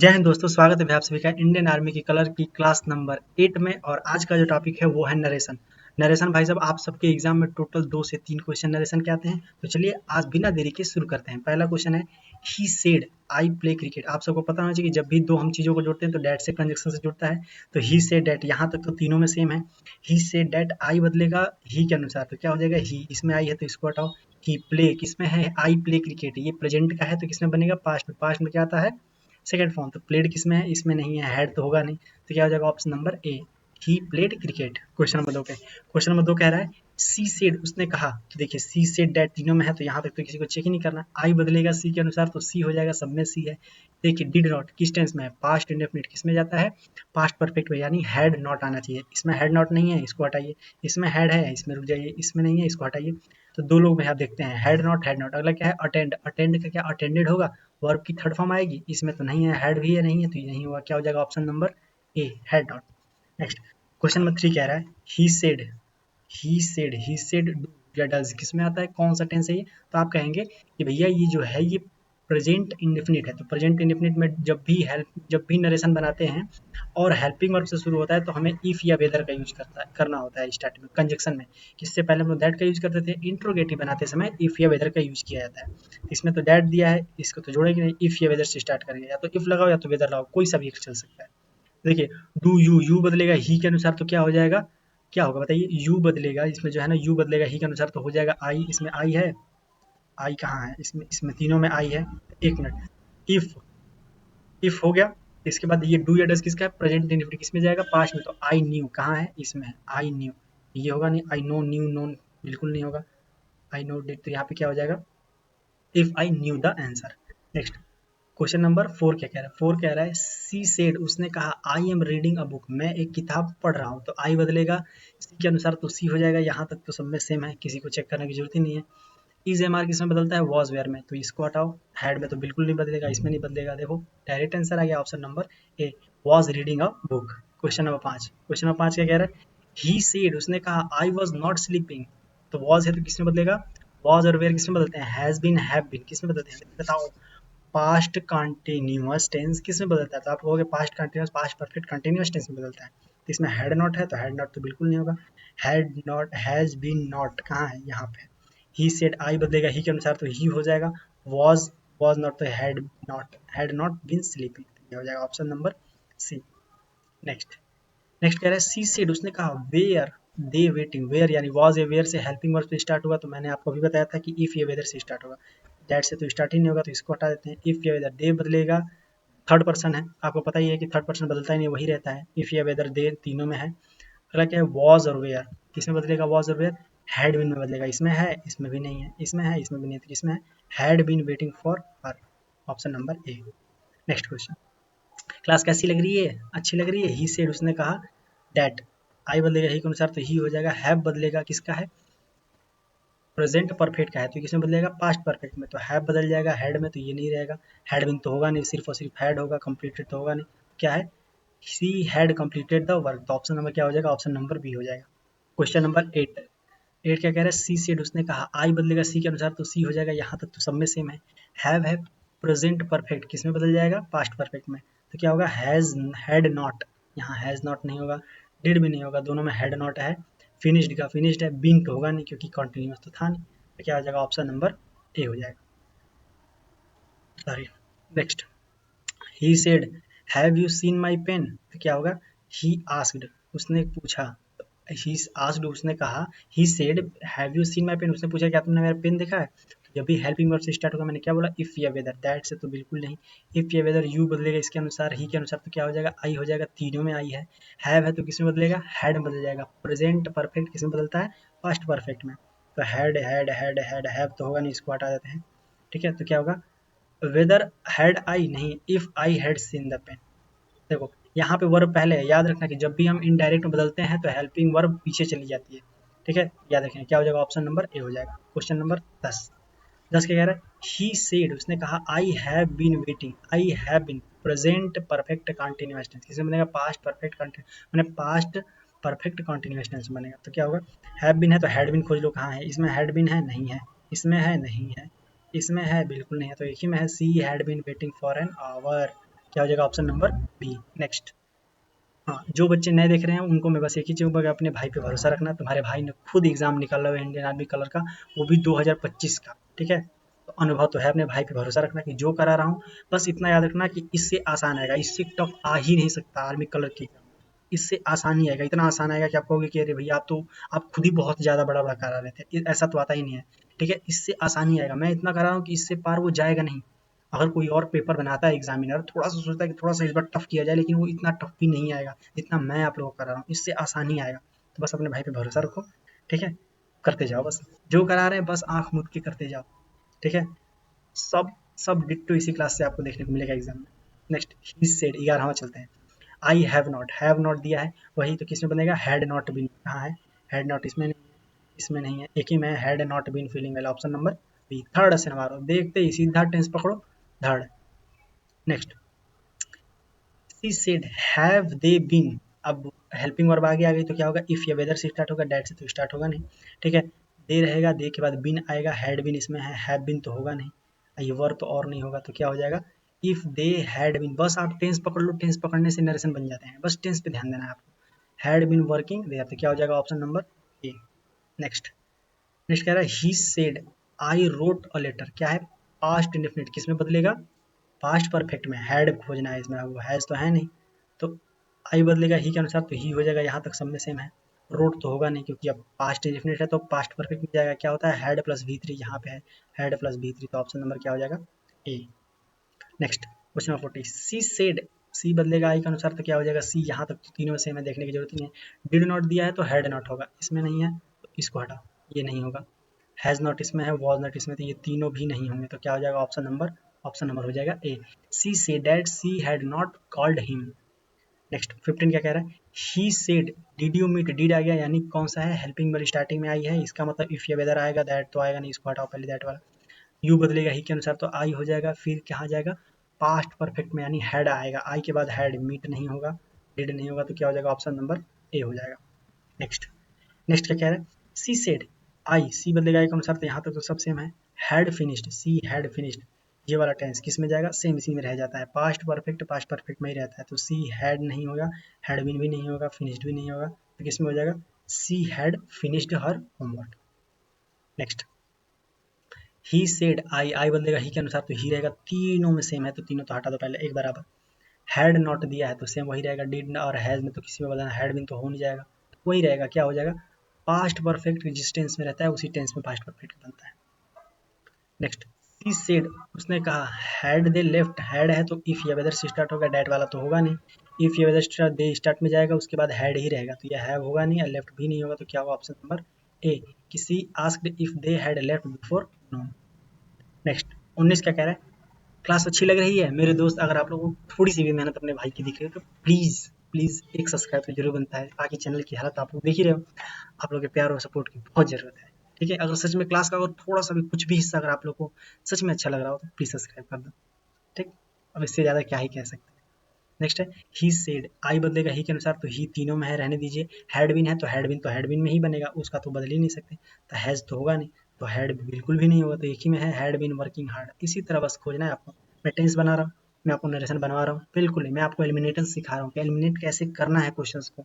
जय हिंद दोस्तों, स्वागत है भाई आप सभी का इंडियन आर्मी की कलर की क्लास नंबर 8 में। और आज का जो टॉपिक है वो है नरेशन। नरेशन भाई साहब, आप सबके एग्जाम में टोटल 2 से 3 क्वेश्चन नरेशन के आते हैं। तो चलिए आज बिना देरी के शुरू करते हैं। पहला क्वेश्चन है he said I play cricket. आप सबको पता होना चाहिए कि जब भी दो हम चीज़ों को जोड़ते हैं तो डैट से कंजक्शन से जुड़ता है। तो ही सेड डैट, यहाँ तक तो तीनों में सेम है। ही सेड डैट आई बदलेगा ही के अनुसार, तो क्या हो जाएगा ही, इसमें आई है तो इसको हटाओ। ही प्ले किसमें है, आई प्ले क्रिकेट, ये प्रेजेंट का है तो किसमें बनेगा, पास्ट में। पास्ट में क्या आता है, सेकंड फॉर्म। तो प्लेड किसमें है, इसमें नहीं है, हेड तो होगा नहीं। तो क्या हो जाएगा option number A, he played cricket. Question number 2 question number 2 कह रहा है सी सेड, उसने कहा। कि देखिए सी सेड डैट तीनों में है तो यहाँ तक तो किसी को चेक ही नहीं करना। आई बदलेगा सी के अनुसार तो सी हो जाएगा, सब में सी है। देखिए डिड नॉट किस टेंस में है, पास्ट इंडेफिनिट किसमें जाता है, पास्ट परफेक्ट में, यानी हैड नॉट आना चाहिए। इसमें हैड नॉट नहीं है, इसको हटाइए। इसमें हैड है, इसमें रुक जाइए। इसमें नहीं है, इसको हटाइए। तो दो लोग में आप देखते हैं, हैड नॉट हैड नॉट। अगला क्या है, अटेंड। अटेंड का क्या, अटेंडेड होगा, वर्ब की थर्ड फॉर्म आएगी। इसमें तो नहीं है, हैड भी है, नहीं है तो ये नहीं होगा। क्या हो जाएगा option number A, had not. Next question number 3 कह रहा है ही सेड डू या डज किसमें आता है, कौन सा टेंस है ये। तो आप कहेंगे कि भैया ये जो है ये प्रेजेंट इंडेफिनिट है। तो प्रेजेंट इंडेफिनिट में जब भी नरेशन बनाते हैं और हेल्पिंग वर्ब से शुरू होता है तो हमें इफ या वेदर का यूज करना होता है स्टार्टिंग में कंजक्शन में। इससे पहले हम लोग दैट का यूज करते थे, इंट्रोगेटिव बनाते समय इफ या वेदर का यूज किया जाता है। इसमें तो दैट दिया है, इसको तो जोड़ेगी नहीं, इफ या वेदर से स्टार्ट करेंगे। या तो इफ लगाओ या तो वेदर लगाओ, कोई सा भी एक चल सकता है। देखिए डू यू बदलेगा ही के अनुसार तो क्या हो जाएगा, क्या होगा बताइए, यू बदलेगा इसमें जो है ना, यू बदलेगा ही के अनुसार तो हो जाएगा आई। इसमें आई है, आई कहाँ है, इसमें इसमें तीनों में आई है। एक मिनट, इफ हो गया। इसके बाद ये डू या डज किसका है, प्रेजेंट इंडेफिनिट किसमें जाएगा, पास्ट में। तो आई न्यू कहाँ है, इसमें है, आई न्यू। ये होगा नहीं, आई नो न्यू नोन बिल्कुल नहीं होगा। आई नो डिड, तो यहाँ पे क्या हो जाएगा, if I knew the answer. Next question number 4 क्या कह रहा है, 4 कह रहा है सी सेड, उसने कहा I am reading a book, मैं एक किताब पढ़ रहा हूँ। तो आई बदलेगा सी के अनुसार तो सी हो जाएगा। यहाँ तक तो सब में सेम है, किसी को चेक करने की जरूरत ही नहीं है। इज एम आर किसमें बदलता है, वॉज वेयर में। तो इसको हटाओ, हैड में तो बिल्कुल नहीं बदलेगा, इसमें नहीं बदलेगा। देखो डायरेक्ट आंसर आ गया option number A, was reading a book. Question number 5 क्या कह रहा है, ही सेड, उसने कहा आई वॉज नॉट स्लीपिंग। तो वॉज है तो किसमें बदलेगा, वॉज और वेयर किसमें बदलते हैं, हैज बीन हैव बीन किसमें बदलते हैं बताओ। पास्ट कंटिन्यूअस टेंस किसमें बदलता है, तो आप कहोगे past continuous, past perfect continuous tense में बदलता है। तो इसमें हैड नॉट है तो हैड नॉट तो बिल्कुल नहीं होगा। Had not, has been not कहाँ है, यहाँ पे। ही सेड आई बदलेगा ही के अनुसार तो ही हो जाएगा। वॉज नॉट तो हैड नॉट बीन स्लीपिंग, ये हो जाएगा option number C. Next next कह रहा है सी सेड, उसने कहा वेयर दे वेटिंग। वेयर यानी वॉज या वेयर से हेल्पिंग वर्ब से स्टार्ट होगा। तो मैंने आपको अभी बताया था कि इफ या वेदर से स्टार्ट होगा। दैट से तो स्टार्ट ही नहीं होगा तो इसको हटा देते हैं। इफ या वेदर, दे बदलेगा, थर्ड पर्सन है, आपको पता ही है कि थर्ड पर्सन बदलता ही नहीं, वही रहता है। इफ या वेदर दे तीनों में है। अगला क्या है, वॉज और वेयर किसमें बदलेगा, वॉज और वेयर हैड बीन में बदलेगा। इसमें है, इसमें भी नहीं है, इसमें है, इसमें भी नहीं है, तो इसमें है had been waiting for her, option number A. Next question, class कैसी लग रही है, अच्छी लग रही है। ही सेड, उसने कहा दैट, आई बदलेगा ही के अनुसार तो ही हो जाएगा। हैव बदलेगा किसका है, प्रेजेंट परफेक्ट का है तो किसमें बदलेगा, पास्ट परफेक्ट में। तो हैव बदल जाएगा हेड में, तो ये नहीं रहेगा। हैड बिन तो होगा नहीं, सिर्फ और सिर्फ हैड होगा, कंप्लीटेड तो होगा नहीं। क्या है, she had completed the work. तो ऑप्शन नंबर क्या हो जाएगा, ऑप्शन नंबर बी हो जाएगा। क्वेश्चन नंबर 8 क्या कह रहा है, सी सेड, उसने कहा आई बदलेगा सी के अनुसार तो सी हो जाएगा। यहाँ तक तो सब में सेम है। हैव है प्रेजेंट परफेक्ट किसमें बदल जाएगा, पास्ट परफेक्ट में। तो क्या होगा, हैज हैड नॉट, यहाँ हैज नॉट नहीं होगा, डिड भी नहीं होगा, दोनों में हैड नॉट है। फिनिश्ड का फिनिश्ड है, बीन तो होगा नहीं क्योंकि कंटिन्यूस तो था नहीं। तो क्या हो जाएगा, ऑप्शन नंबर ए हो जाएगा, sorry. Next, he said have you seen my pen. तो क्या होगा, ही आस्क्ड, उसने पूछा। ही आस्क्ड, उसने कहा। He said have you seen my pen, उसने पूछा क्या तुमने मेरा पेन देखा है। तो जब भी हेल्पिंग वर्ब से स्टार्ट होगा, मैंने क्या बोला, इफ या वेदर। दैट से तो बिल्कुल नहीं। इफ या वेदर यू बदलेगा इसके अनुसार, ही के अनुसार तो क्या हो जाएगा, आई हो जाएगा, तीनों में आई है। हैव है तो किस में बदलेगा, हैड में बदल जाएगा। प्रेजेंट परफेक्ट किस में बदलता है, पास्ट परफेक्ट में। तो हैड हैव तो होगा नहीं, इसको हटा देते हैं। ठीक है, तो क्या होगा, वेदर हैड आई नहीं, if I had seen the pen. देखो यहाँ पे वर्ब पहले है, याद रखना कि जब भी हम इनडायरेक्ट में बदलते हैं तो हेल्पिंग वर्ब पीछे चली जाती है। ठीक है, याद रखें, क्या हो जाएगा, ऑप्शन नंबर ए हो जाएगा। क्वेश्चन नंबर 10 क्या कह रहा है, ही सेड, उसने कहा I have been waiting. I have been present perfect continuous tense किसमें बनेगा, पास्ट परफेक्ट कंटिन्यूअस, मैंने पास्ट परफेक्ट कंटिन्यूअस टेंस बनेगा। तो क्या होगा, हैव बीन है तो हैड बीन खोज लो कहाँ है। इसमें हैड बीन है, नहीं है। इसमें है, नहीं है। इसमें है, बिल्कुल नहीं है। तो एक ही में है, she had been waiting for an hour. क्या हो जाएगा ऑप्शन नंबर बी। नेक्स्ट। हाँ, जो बच्चे नए देख रहे हैं उनको मैं बस एक ही चीज़ बोलूँगा, अपने भाई पे भरोसा रखना। तुम्हारे भाई ने खुद एग्जाम निकाला हुआ है इंडियन आर्मी कलर का, वो भी 2025 का। ठीक है, तो अनुभव तो है, अपने भाई पे भरोसा रखना कि जो करा रहा हूँ, बस इतना याद रखना कि इससे आसान आएगा, इससे टफ आ ही नहीं सकता आर्मी कलर की एग्जाम। इससे आसान ही आएगा, इतना आसान आएगा कि आप कहोगे कि अरे भैया आप खुद ही बहुत ज़्यादा बड़ा बड़ा करा रहे थे, ऐसा तो आता ही नहीं है। ठीक है, इससे आसान ही आएगा, मैं इतना करा रहा हूँ कि इससे पार वो जाएगा नहीं। अगर कोई और पेपर बनाता है एग्जामिनर, थोड़ा सा सोचता है कि थोड़ा सा इस बार टफ किया जाए, लेकिन वो इतना टफ भी नहीं आएगा जितना मैं आप लोगों को करा रहा हूँ, इससे आसान ही आएगा। तो बस अपने भाई पे भरोसा रखो। ठीक है, करते जाओ, बस जो करा रहे हैं बस आंख मूंद के करते जाओ। ठीक है, सब सब डिट्टो इसी क्लास से आपको देखने को मिलेगा एग्जाम में। नेक्स्ट, ही सेड, 11वां चलते हैं। आई हैव नॉट दिया है, वही तो किसमें बनेगा, हैड नॉट बीन, कहाँ है, हैड नॉट इसमें नहीं है, इसमें नहीं है, एक ही में हैड नॉट बीन फीलिंग वाला ऑप्शन नंबर बी। थर्ड से मारो, देखते ही सीधा टेंस पकड़ो, third. Next, she said have they been. अब हेल्पिंग वर्ब आगे आ गई तो क्या होगा, इफ या वेदर से स्टार्ट होगा, डैट से तो स्टार्ट होगा नहीं। ठीक है, दे रहेगा, दे के बाद बिन आएगा, हैड बिन इसमें है, हैव बिन तो होगा नहीं, ये वर्ब तो और नहीं होगा, तो क्या हो जाएगा, इफ दे हैड बिन। बस आप टेंस पकड़ लो, टेंस पकड़ने से नरेशन बन जाते हैं, बस टेंस पे ध्यान देना है आपको। हैड बिन वर्किंग देयर, तो क्या हो जाएगा option number A. Next. Next कह रहा है he said I wrote a letter, क्या है, पास्ट इंडेफिनिट, किसमें बदलेगा, पास्ट परफेक्ट में, हैड खोजना है इसमें, वो हैज तो है नहीं, तो आई बदलेगा ही के अनुसार, तो ही हो जाएगा, यहाँ तक सब में सेम है। रोट तो होगा नहीं क्योंकि अब पास्ट इंडेफिनिट है, तो पास्ट परफेक्ट में जाएगा, क्या होता है, हैड प्लस V3, यहाँ पे है हैड प्लस V3, तो ऑप्शन नंबर क्या हो जाएगा, A. Next, question number 40, she said, she बदलेगा आई के अनुसार, तो क्या हो जाएगा, सी, यहाँ तक तो तीनों में सेम है, देखने की जरूरत नहीं है। डिड नॉट दिया है तो हैड नॉट होगा, इसमें नहीं है तो इसको हटाओ, ये नहीं होगा। हैज़ नॉट इसमें है, वॉज नॉट इसमें, तो ये तीनों भी नहीं होंगे, तो क्या हो जाएगा ऑप्शन नंबर हो जाएगा A. She say that she had not called him. Next 15 क्या कह रहा है, he said did you meet, did आ गया यानी कौन सा है, हेल्पिंग वाली स्टार्टिंग में आई है, इसका मतलब इफ या वेदर आएगा, दैट तो आएगा नहीं, इसको हटाओ पहले दैट वाला। यू बदलेगा ही के अनुसार तो आई हो जाएगा, फिर कहाँ जाएगा, पास्ट परफेक्ट में यानी हैड आएगा, आई के बाद हैड, मीट नहीं होगा, डिड नहीं होगा, तो क्या हो जाएगा ऑप्शन नंबर ए हो जाएगा। नेक्स्ट। नेक्स्ट क्या कह रहा है, सी सेड आई, सी बदलेगा के अनुसार, तो यहाँ तक तो सब सेम है। Had finished, she had finished, ये वाला टेंस किस में जाएगा, सेम इसी में रह जाता है, पास्ट परफेक्ट में ही रहता है, तो सी हैड नहीं होगा, हैड बीन भी नहीं होगा, फिनिश्ड भी नहीं होगा, तो किस में हो जाएगा, she had finished her homework. Next, he said आई बदलेगा ही के अनुसार, तो ही रहेगा, तीनों में सेम है, तो तीनों तो हटा दो पहले एक बराबर। हैड नॉट दिया है तो सेम वही रहेगा, डिड और हैज में तो किसी में बदलना, हैड बीन तो हो नहीं जाएगा, तो वही रहेगा, क्या हो जाएगा, पास्ट परफेक्ट जिस टेंस में रहता है उसी टेंस में पास्ट परफेक्ट बनता है। नेक्स्ट, सी सेड, उसने कहा, हैड दे लेफ्ट, हैड है तो इफ या वेदर से स्टार्ट होगा, डेट वाला तो होगा नहीं, इफ या वेदर स्टार्ट दे स्टार्ट में जाएगा, उसके बाद हैड ही रहेगा, तो यह हैव होगा नहीं और लेफ्ट भी नहीं होगा, तो क्या होगा ऑप्शन नंबर ए, कि she asked if they had left before now. Next 19 क्या कह रहा है, क्लास अच्छी लग रही है मेरे दोस्त, अगर आप लोगों को थोड़ी सी भी मेहनत अपने भाई की दिख रही है तो प्लीज़ प्लीज़ एक सब्सक्राइब तो जरूर बनता है, बाकी चैनल की हालत आप लोग देख ही रहे हो, आप लोग के प्यार और सपोर्ट की बहुत ज़रूरत है। ठीक है, अगर सच में क्लास का अगर थोड़ा सा भी कुछ भी हिस्सा अगर आप लोग को सच में अच्छा लग रहा हो तो प्लीज़ सब्सक्राइब कर दो। ठीक, अब इससे ज़्यादा क्या ही कह सकते हैं। नेक्स्ट है, ही सेड, आई बदलेगा ही के अनुसार, तो ही तीनों में है, रहने दीजिए। हैड बीन है तो हैड बीन में ही बनेगा, उसका तो बदल ही नहीं सकते, तो हैज़ तो होगा नहीं, तो हैड बिल्कुल भी नहीं होगा, तो एक ही में है, हैड बीन वर्किंग हार्ड। इसी तरह बस खोजना है आपको, मैं टेंस बना रहा हूँ, मैं आपको नरेशन बनवा रहा हूँ, बिल्कुल नहीं, मैं आपको एलिमिनेशन सिखा रहा हूँ कि एलिमिनेट कैसे करना है क्वेश्चंस को।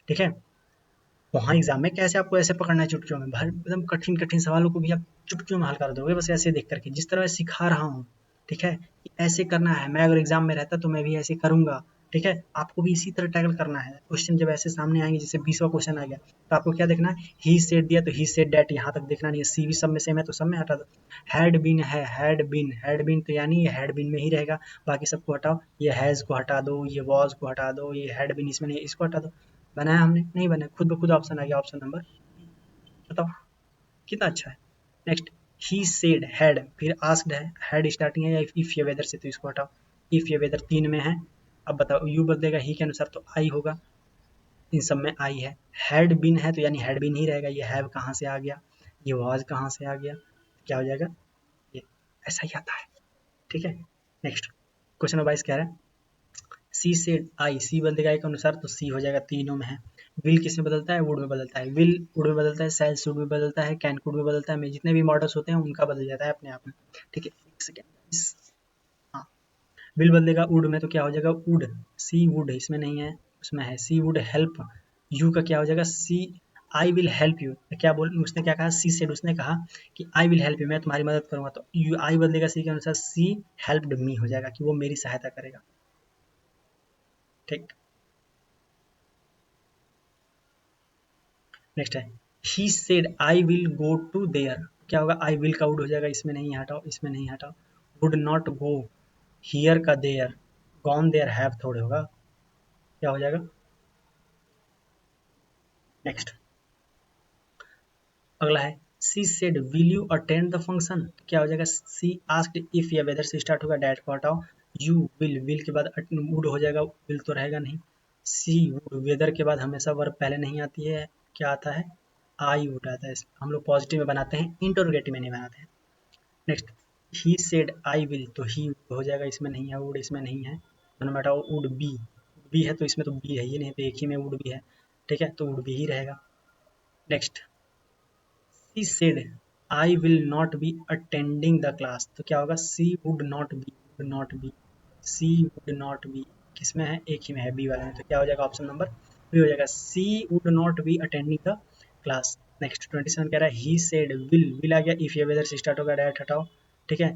ठीक है, वहाँ एग्जाम में कैसे आपको ऐसे पकड़ना है चुटकियों में, भर एकदम कठिन कठिन सवालों को भी आप चुटकियों में हल कर दोगे, बस ऐसे देख करके जिस तरह मैं सिखा रहा हूँ। ठीक है, कि ऐसे करना है, मैं अगर एग्जाम में रहता तो मैं भी ऐसे करूंगा। ठीक है, आपको भी इसी तरह टैकल करना है, क्वेश्चन जब ऐसे सामने आएंगे, जैसे 20वां क्वेश्चन आ गया, तो आपको क्या देखना है, ही सेड दिया तो ही सेड डैट, यहाँ तक देखना नहीं है, सी भी सब में सेम है तो सब में हटा दो। हैड बीन है, हैड बीन तो यानी ये हैड बीन में ही रहेगा, बाकी सबको हटाओ, ये हैज को हटा दो, ये वॉज को हटा दो, ये हैड बीन इसमें नहीं है, इसको हटा दो। बनाया हमने नहीं बनाया, खुद ब खुद ऑप्शन आ गया, ऑप्शन नंबर, बताओ कितना अच्छा है। नेक्स्ट, ही सेड हैड, फिर आस्क्ड है, हैड स्टार्टिंग है या इफ या वेदर से, तो इसको हटाओ, इफ या वेदर तीन में है। अब बताओ, यू बदलेगा ही के अनुसार तो आई होगा, इन सब में आई है। हैड बिन है तो यानी हैड बिन ही रहेगा, ये हैव कहाँ से आ गया, ये वाज कहाँ से आ गया, क्या हो जाएगा, ये ऐसा ही आता है। ठीक है, नेक्स्ट क्वेश्चन नंबर 22 कह रहा है, सी सेड आई, सी बदलेगा एक अनुसार तो सी हो जाएगा, तीनों में है। विल किस में बदलता है, वुड में बदलता है, विल वुड में बदलता है, शैल शुड में बदलता है, कैन कुड में बदलता है, में जितने भी मॉडल्स होते हैं उनका बदल जाता है अपने आप में। ठीक है, एक सेकेंड, हाँ, विल बदलेगा वुड में तो क्या हो जाएगा वुड, सी वुड इसमें नहीं है, उसमें है सी वुड हेल्प यू का क्या हो जाएगा सी आई विल हेल्प यू। क्या बोल उसने क्या कहा सी सेड, उसने कहा कि आई विल हेल्प यू, मैं तुम्हारी मदद करूंगा, तो यू आई बदलेगा सी के अनुसार सी हेल्प्ड मी हो जाएगा कि वो मेरी सहायता करेगा। ठीक, नेक्स्ट है he said I will go to there, क्या होगा आई विल का वुड हो जाएगा, इसमें नहीं हटाओ, इसमें नहीं हटाओ, वुड नॉट गो हियर का देयर, गॉन देयर हैव थोड़े होगा, क्या हो जाएगा। नेक्स्ट अगला है she said will you attend the function, क्या हो जाएगा सी आस्क्ड इफ या वेदर से स्टार्ट होगा, डैट को हटाओ, यू विल के बाद वुड हो जाएगा, विल तो रहेगा नहीं, सी वुड वेदर के बाद हमेशा वर्ब पहले नहीं आती है, क्या आता है आई वुड आता है, हम लोग पॉजिटिव में बनाते हैं, इंटरोगेटिव में नहीं बनाते हैं। Next he said I will, तो ही हो जाएगा, इसमें नहीं है वुड, इसमें नहीं है, दोनों में हटाओ, वुड बी है तो इसमें तो बी है ही नहीं, तो एक ही में वुड बी है, ठीक है तो वुड बी ही रहेगा। Next she said I will not be attending the class, तो क्या होगा she would not be, would not be, she would not be किसमें है एक ही में है बी वाले में, तो क्या हो जाएगा ऑप्शन नंबर बी हो जाएगा, she would not be attending the class. Next 27 कह रहा है ही सेड विल आ गया, इफ ये वेदर से स्टार्ट होगा डायरेक्ट हटाओ, ठीक है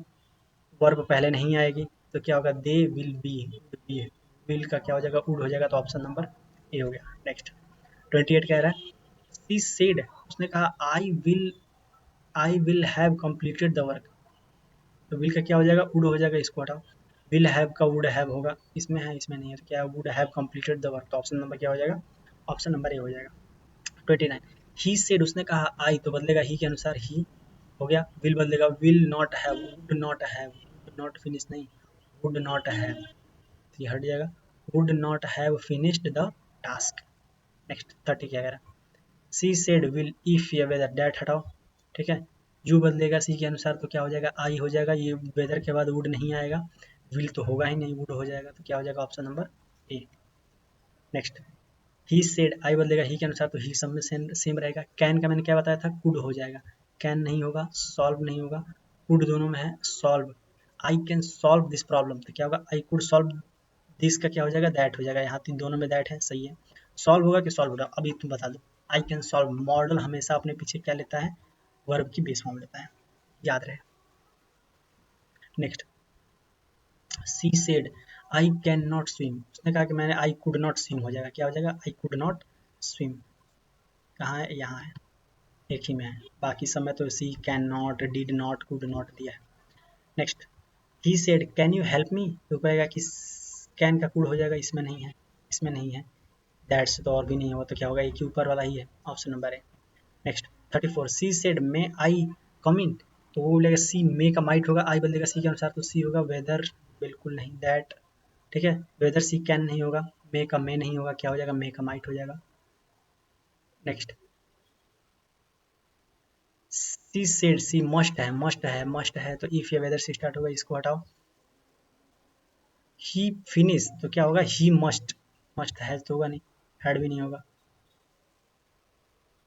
वर्ब पहले नहीं आएगी, तो क्या होगा दे विल बी, विल का क्या हो जाएगा वुड हो जाएगा, तो ऑप्शन नंबर ए हो गया। नेक्स्ट 28 कह रहा है सी सेड, उसने कहा I will have completed the work, तो विल का क्या हो जाएगा वुड हो जाएगा, इसको हटाओ, विल हैव का वुड हैव होगा, इसमें है इसमें नहीं है, तो क्या would have completed the work, तो ऑप्शन नंबर क्या हो जाएगा ऑप्शन नंबर ए हो जाएगा। 29 ही सेड, उसने कहा आई, तो बदलेगा ही के अनुसार ही हो गया, विल बदलेगा will not have, would not have, would not finish नहीं, वुड नॉट हैव, तो ये हट जाएगा, would not have finished the task. Next 30 क्या कह रहा है सी सेड विल इफ या वेदर, डैट हटाओ, ठीक है यू बदलेगा सी के अनुसार, तो क्या हो जाएगा आई हो जाएगा, ये वेदर के बाद वुड नहीं आएगा, विल तो होगा ही नहीं, वुड हो जाएगा, तो क्या हो जाएगा option number A. Next he said आई बदलेगा ही के अनुसार, तो ही सब में सेम रहेगा, कैन का मैंने क्या बताया था कुड हो जाएगा, कैन नहीं होगा, सॉल्व नहीं होगा, कुड दोनों में है, solve, I can solve this problem, तो क्या होगा आई कुड सॉल्व दिस का क्या हो जाएगा दैट हो जाएगा, यहाँ तीन दोनों में दैट है, सही है, सॉल्व होगा कि सॉल्व होगा अभी तुम बता दो। आई कैन सॉल्व मॉडल हमेशा अपने पीछे क्या लेता है वर्ब की बेस फॉर्म लेता है, याद रहे। Next she said I can not swim, उसने कहा कि मैंने आई कुड नॉट स्विम हो जाएगा, क्या हो जाएगा आई कुड नॉट स्विम, कहाँ है यहाँ है एक ही में है, बाकी सब में तो she can not did not could not दिया है। Next he said can you help me, तो कहेगा कि कैन का कुड हो जाएगा, इसमें नहीं है, इसमें नहीं है, दैट्स तो और भी नहीं होगा, तो क्या होगा एक ही ऊपर वाला ही है, ऑप्शन नंबर है। नेक्स्ट 34 सी सेड मे आई कम इन, तो वो बोलेगा सी मे का माइट होगा, आई बदलेगा सी के अनुसार, तो सी होगा वेदर, बिल्कुल नहीं दैट, ठीक है वेदर सी कैन नहीं होगा, मे का मे नहीं होगा, क्या हो जाएगा मे का माइट हो जाएगा। Next she said she must है, मस्ट है तो इफ या वेदर से स्टार्ट होगा, इसको हटाओ, ही फिनिश, तो क्या होगा ही मस्ट है तो होगा नहीं, हैड भी नहीं होगा।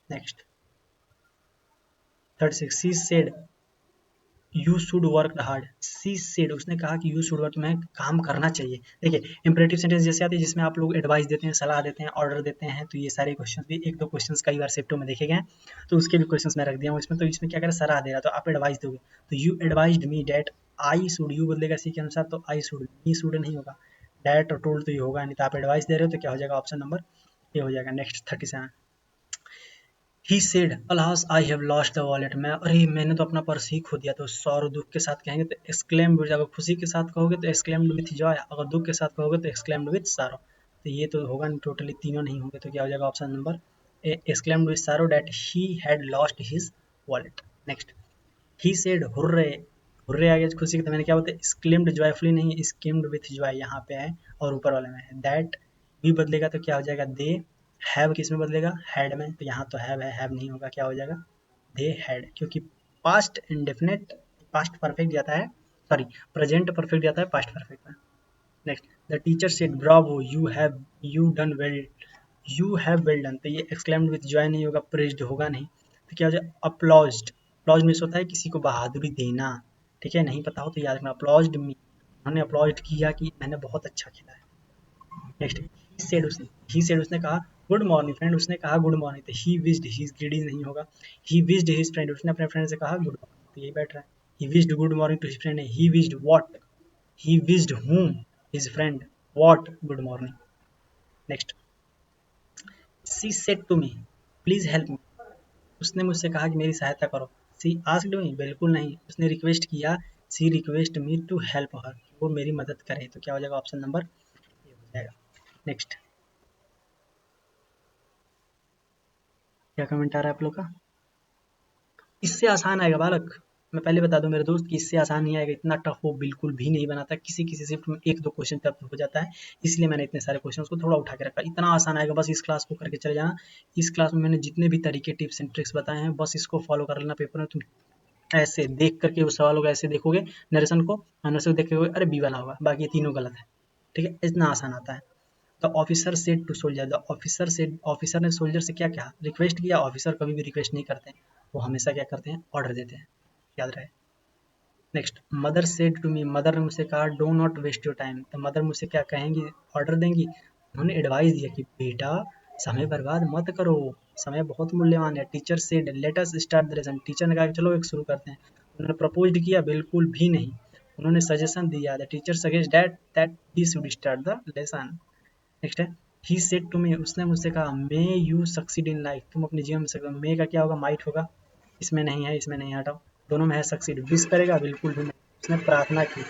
Next 36 she said you should work hard, C said उसने कहा कि यू शुड वर्क, तुम्हें काम करना चाहिए। देखिए इंपरेटिव सेंटेंस जैसे आते हैं जिसमें आप लोग एडवाइस देते हैं, सलाह देते हैं, ऑर्डर देते हैं, तो ये सारे क्वेश्चन भी एक दो क्वेश्चन कई बार शिफ्टों में देखे गए हैं, तो उसके भी क्वेश्चन मैं रख दिया हूँ इसमें, तो इसमें क्या करें सलाह दे रहा, तो आप एडवाइस दोगे, तो you advised me that I should, you बदलेगा सी के अनुसार, तो आई शुड, मी शुड नहीं होगा, डैट और टोल्ड तो ये होगा नहीं, तो आप एडवाइस दे रहे हो, तो क्या हो जाएगा ऑप्शन नंबर ये हो जाएगा। Next 37 he said alas I have lost the wallet, मैं अरे मैंने तो अपना पर्स ही खो दिया, तो सौर दुख के साथ कहेंगे तो एक्सक्लेम्ड, अगर खुशी के साथ कहोगे तो एक्सक्लेम्ड विथ जॉय, अगर दुख के साथ कहोगे तो एक्सक्लेम्ड विथ सारो, तो ये तो होगा नहीं, टोटली तीनों नहीं होंगे, तो क्या हो जाएगा option number A exclaimed with sorrow that he had lost his wallet. Next he said hurray, hurray आ गया खुशी की, तो मैंने क्या बोलते एक्सक्लेम्ड जॉयफुली नहीं, स्किम्ड विथ जॉय यहाँ पे है और ऊपर वाले में है, दैट भी बदलेगा तो क्या हो जाएगा दे, हैव किस में बदलेगा हैड में, तो यहाँ तो हैव है, हैव नहीं होगा, क्या हो जाएगा दे हैड, क्योंकि पास्ट इंडेफिनेट पास्ट परफेक्ट जाता है, सॉरी प्रेजेंट परफेक्ट जाता है पास्ट परफेक्ट में। Next the teacher said Bravo you done well, you have well done, तो ये एक्सक्लेम्ड विथ जॉय नहीं होगा, प्रेज्ड होगा नहीं, तो क्या हो जाए अप्लॉज्ड, अप्लॉज मीन्स होता है किसी को बहादुरी देना, ठीक है नहीं पता हो तो याद रखना, अप्लॉज्ड मी उन्होंने अपलॉड किया कि मैंने बहुत अच्छा खेला है। नेक्स्ट, ही सेड उसने कहा गुड मॉर्निंग फ्रेंड, उसने कहा गुड मॉर्निंग, तो ही विश्ड, ही ग्रीडी नहीं होगा, ही विश्ड हिज फ्रेंड, उसने अपने फ्रेंड से कहा गुड मॉर्निंग, तो यही बैठ रहा है, he wished good morning to his friend, he wished what, he wished whom, his friend, what, good morning. Next, she said to me please help me, उसने मुझसे कहा कि मेरी सहायता करो। सी आस्क्ड मी, बिल्कुल नहीं, उसने रिक्वेस्ट किया, she request me to help her, वो मेरी मदद करे, तो क्या हो जाएगा, ऑप्शन नंबर ए हो जाएगा। नेक्स्ट, क्या कमेंट आ रहा है आप लोग का? इससे आसान आएगा बालक, मैं पहले बता दूं मेरे दोस्त कि इससे आसान नहीं आएगा, इतना टफ वो बिल्कुल भी नहीं बनाता, किसी किसी शिफ्ट में एक दो क्वेश्चन टफ हो जाता है, इसलिए मैंने इतने सारे क्वेश्चन को थोड़ा उठा के रखा। इतना आसान आएगा, बस इस क्लास को करके चले जाना। इस क्लास में मैंने जितने भी तरीके टिप्स एंड ट्रिक्स बताए हैं, बस इसको फॉलो कर लेना। पेपर में तुम ऐसे देख करके उस सवालों को ऐसे देखोगे, नरेशन को नरेशन देख के अरे बी वाला होगा, बाकी ये तीनों गलत है। ठीक है, इतना आसान आता है। The officer said to soldier, the officer said, officer ने सोल्जर से क्या कहा, रिक्वेस्ट किया। ऑफिसर कभी भी रिक्वेस्ट नहीं करते हैं, वो हमेशा क्या करते हैं, ऑर्डर देते हैं, याद रहे। Next, mother said to me, mother ने मुझसे कहा do not waste your time, तो मदर मुझसे क्या कहेंगी, ऑर्डर देंगी। उन्होंने एडवाइस दिया कि बेटा समय बर्बाद मत करो, समय बहुत मूल्यवान है। Teacher said let us start the lesson, teacher ने कहा कि चलो एक शुरू करते हैं। उन्होंने प्रपोज किया, बिल्कुल भी नहीं। उन्होंने सजेशन दिया, the teacher suggest that we should start the lesson. Next है, ही सेड टू मी, उसने मुझसे कहा may you succeed in life, तुम अपने जीवन में सक्सेस, मे का क्या होगा, माइट होगा, इसमें नहीं है, इसमें नहीं, हटाओ, दोनों में है सक्सीड। विश करेगा, बिल्कुल भी नहीं, उसने प्रार्थना की।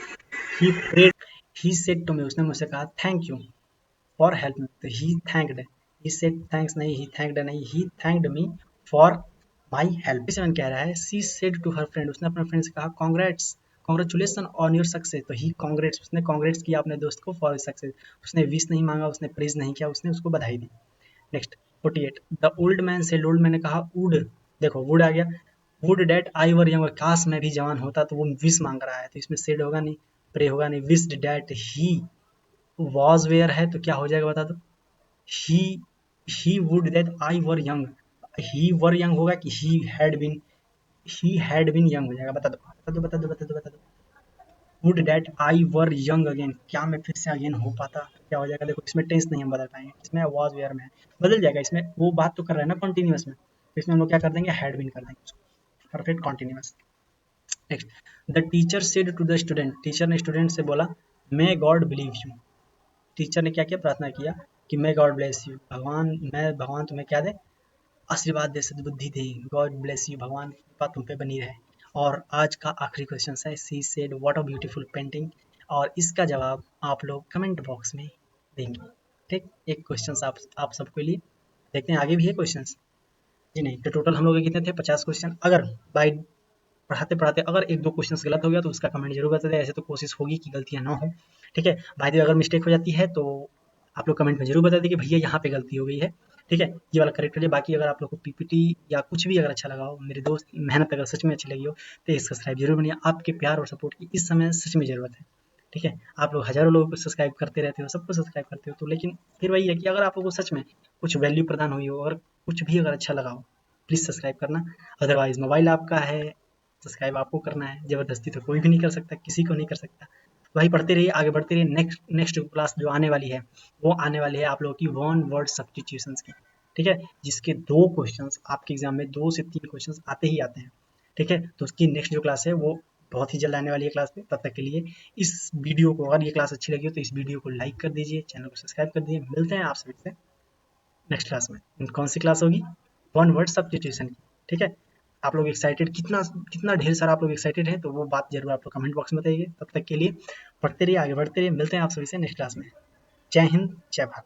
He prayed, he said to me, उसने मुझसे कहा thank you for help me, तो he thanked, he said thanks नहीं, ही थैंक्ड नहीं, he thanked me for my help. Seven कह रहा है she said to her friend, उसने अपने फ्रेंड से कहा congrats, congratulation on your success, तो ही कॉन्ग्रेट्स, उसने कॉन्ग्रेट्स किया अपने दोस्त को फॉर सक्सेस। उसने विश नहीं मांगा, उसने प्रेज नहीं किया, उसने उसको बधाई दी। Next 48, the old man said, old man ने कहा वुड, देखो वुड आ गया, would that I were young, काश मैं भी जवान होता, तो वो विश मांग रहा है, तो इसमें सेड होगा नहीं, प्रे होगा नहीं। Wished that he was were है, तो क्या हो जाएगा बता दो, he he would that I were young, he were young होगा कि ही हैड बीन यंग हो जाएगा, बता दो बता दो बता दो बता दो बता दो। Would that I were young again, क्या मैं फिर से अगेन हो पाता, क्या हो जाएगा, देखो इसमें टेंस नहीं हम बदल पाएंगे, इसमें वॉज वेयर में है, बदल जाएगा, इसमें वो बात तो कर रहा है ना कॉन्टिन्यूस में, तो इसमें हम लोग क्या कर देंगे, हैड बीन कर देंगे उसको, perfect continuous. Next, the teacher said to the student, teacher ने स्टूडेंट से बोला may god believe you, teacher ने क्या किया, प्रार्थना किया कि मे गॉड ब्लेस यू, भगवान तुम्हें क्या दे, आशीर्वाद दे, सद्बुद्धि दे, गॉड ब्लेस यू, भगवान की कृपा तुम पे बनी रहे। और आज का आखिरी क्वेश्चन है, she said what a beautiful painting, और इसका जवाब आप लोग कमेंट बॉक्स में देंगे। ठीक, एक क्वेश्चन आप सबके लिए, देखते हैं आगे भी है क्वेश्चन जी नहीं, तो टोटल हम लोग कितने थे, 50 क्वेश्चन। अगर बाई पढ़ाते पढ़ाते अगर एक दो क्वेश्चन गलत हो गया तो उसका कमेंट जरूर बता दें, ऐसे तो कोशिश होगी कि गलतियाँ ना हो। ठीक है भाई, अगर मिस्टेक हो जाती है तो आप लोग कमेंट में जरूर बता दें कि भैया यहाँ पे गलती हो गई है। ठीक है, ये वाला करेक्ट हो जाए। बाकी अगर आप लोग को पीपीटी या कुछ भी अगर अच्छा लगा हो, मेरे दोस्त मेहनत अगर सच में अच्छी लगी हो, तो इसका सब्सक्राइब जरूर बनिए, आपके प्यार और सपोर्ट की इस समय सच में ज़रूरत है। ठीक है, आप लोग हज़ारों लोगों को सब्सक्राइब करते रहते हो, सबको सब्सक्राइब करते हो, तो लेकिन फिर वही है कि अगर आप लोगों को सच में कुछ वैल्यू प्रदान हुई हो और कुछ भी अगर अच्छा लगा हो, प्लीज़ सब्सक्राइब करना। अदरवाइज़ मोबाइल आपका है, सब्सक्राइब आपको करना है, ज़बरदस्ती तो कोई भी नहीं कर सकता, किसी को नहीं कर सकता। वही पढ़ते रहिए, आगे बढ़ते रहिए। नेक्स्ट नेक्स्ट क्लास जो आने वाली है, वो आने वाली है आप लोगों की वन वर्ड सब्स्टिट्यूशंस की। ठीक है, जिसके 2 क्वेश्चंस आपके एग्जाम में 2 से 3 क्वेश्चंस आते ही आते हैं। ठीक है, तो उसकी नेक्स्ट जो क्लास है वो बहुत ही जल्द आने वाली है क्लास पे। तब तक के लिए इस वीडियो को, अगर ये क्लास अच्छी लगी हो तो इस वीडियो को लाइक कर दीजिए, चैनल को सब्सक्राइब कर दीजिए। मिलते हैं आप सभी से नेक्स्ट क्लास में। कौन सी क्लास होगी, वन वर्ड सब्स्टिट्यूशन की। ठीक है, आप लोग एक्साइटेड, कितना कितना ढेर सारा आप लोग एक्साइटेड हैं, तो वो बात जरूर आप लोग कमेंट बॉक्स में बताइए। तब तक के लिए पढ़ते रहिए, आगे बढ़ते रहिए, मिलते हैं आप सभी से नेक्स्ट क्लास में। जय हिंद, जय भारत।